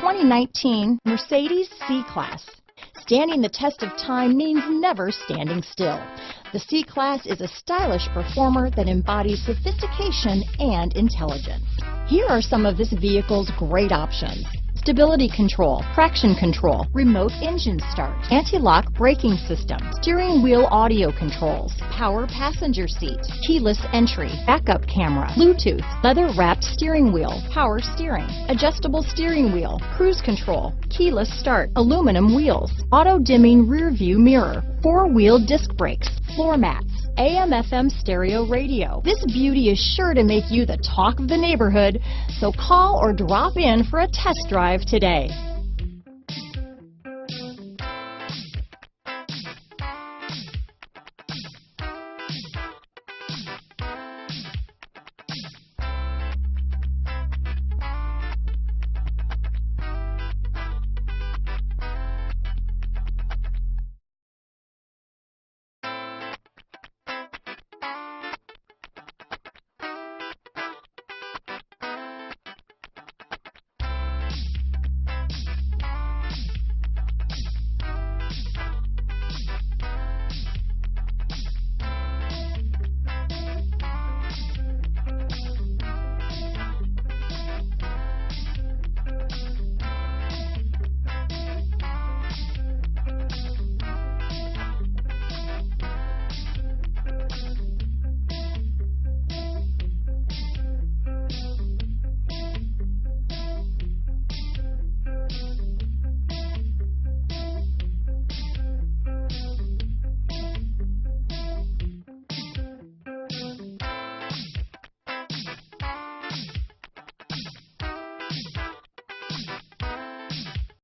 2019 Mercedes C-Class. Standing the test of time means never standing still. The C-Class is a stylish performer that embodies sophistication and intelligence. Here are some of this vehicle's great options: stability control, traction control, remote engine start, anti-lock braking system, steering wheel audio controls, power passenger seat, keyless entry, backup camera, Bluetooth, leather-wrapped steering wheel, power steering, adjustable steering wheel, cruise control, keyless start, aluminum wheels, auto-dimming rear view mirror, four-wheel disc brakes, floor mats, AM/FM stereo radio. This beauty is sure to make you the talk of the neighborhood, so call or drop in for a test drive today.